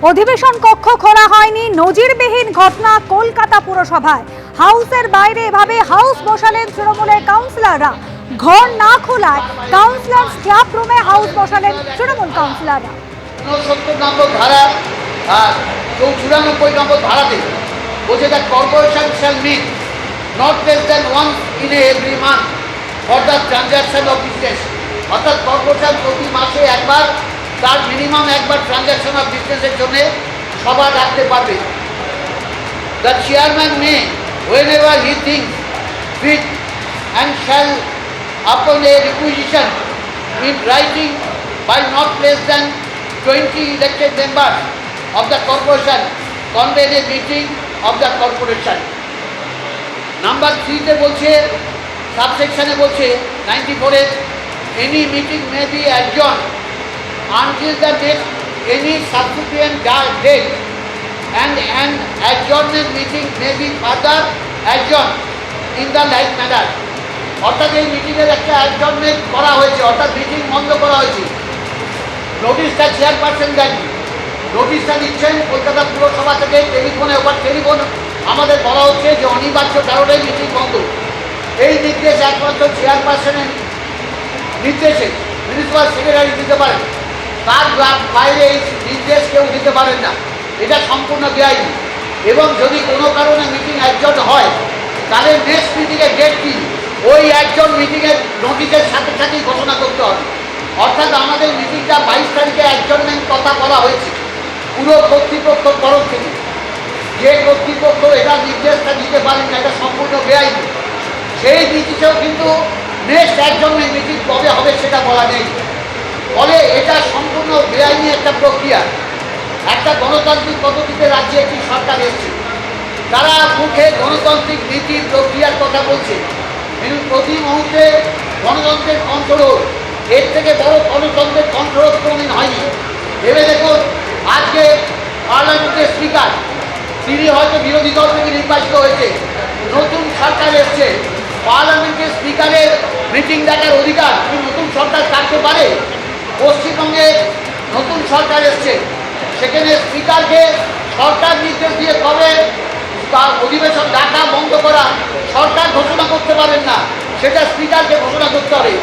অধিবেশন কক্ষ খোলা হয়নি, নজিরবিহীন ঘটনা কলকাতা পুরসভায়। হাউসের বাইরে এভাবে হাউস বসালেন তৃণমূলের কাউন্সিলররা। ঘর না খোলায় কাউন্সিলর ক্লাব রুমে হাউস বসালেন তৃণমূল কাউন্সিলররা। 69 নম্বর ধারা আর 94 নম্বর ধারাতে বলছে the corporation shall meet not less than once in every month for the transaction of business. অর্থাৎ কর্পোরেশন প্রতি মাসে একবার তার মিনিমাম একবার ট্রানজ্যাকশন অফ বিজনেসের জন্য সভা ডাকতে পারবে। The chairman May whenever he thinks fit and shall upon a requisition in writing by not less than 20 elected members of the corporation convene a meeting of the corporation. Number 3 তে বলছে, সাবসেকশনে বলছে 94 এ, any meeting may be adjourned until the next any subsequent date and an adjournment meeting may be further adjourned in the like manner. অর্থাৎ এই মিটিংয়ের একটা adjournment করা হয়েছে, অর্থাৎ মিটিং বন্ধ করা হয়েছে। নোটিশটা চেয়ারপারসন দেননি, নোটিশটা দিচ্ছেন কলকাতা পুরসভা থেকে টেলিফোনে। ওপর টেলিফোন আমাদের বলা হচ্ছে যে অনিবার্য কারণে মিটিং বন্ধ। এই নির্দেশ একমাত্র চেয়ারপারসনের নির্দেশে মিউনিসিপ্যাল সেক্রেটারি দিতে পারেন, তার বাইরে এই নির্দেশ কেউ দিতে পারেন না। এটা সম্পূর্ণ বেআইনি। এবং যদি কোনো কারণে মিটিং অ্যাডজর্ন হয় তাহলে নেক্সট মিটিংয়ের ডেট কি ওই একজন মিটিংয়ের নোটিশের সাথে সাথেই ঘোষণা করতে হবে। অর্থাৎ আমাদের মিটিংটা 22 তারিখে অ্যাডজর্নমেন্ট কথা বলা হয়েছে পুরো কর্তৃপক্ষের তরফ থেকে। যে কর্তৃপক্ষ এটা নির্দেশটা দিতে পারেন না, এটা সম্পূর্ণ বেআইনি। সেই নির্দেশেও কিন্তু নেক্সট অ্যাডজর্নমেন্ট মিটিং কবে হবে সেটা বলা নেই। ফলে এটা সম্পূর্ণ বেআইনি একটা প্রক্রিয়া। একটা গণতান্ত্রিক পদ্ধতিতে রাজ্যে একটি সরকার এসছে, তারা মুখে গণতান্ত্রিক নীতি প্রক্রিয়ার কথা বলছে, কিন্তু প্রতি মুহূর্তে গণতন্ত্রের কন্ট্রোল, এর থেকে বড় গণতন্ত্রের কন্ট্রোল কোনোদিন হয়নি। ভেবে দেখুন, আজকে পার্লামেন্টের স্পিকার তিনি হয়তো বিরোধী দল থেকে নির্বাচিত হয়েছে, নতুন সরকার এসছে, পার্লামেন্টের স্পিকারের মিটিং ডাকার অধিকার কি নতুন সরকার থাকতে পারে? পশ্চিমবঙ্গে নতুন সরকার এসছে, সেখানে স্পিকারকে সরকার নির্দেশ দিয়ে কবে অধিবেশন ডাকা বন্ধ করা সরকার ঘোষণা করতে পারেন না, সেটা স্পিকারকে ঘোষণা করতে হবে।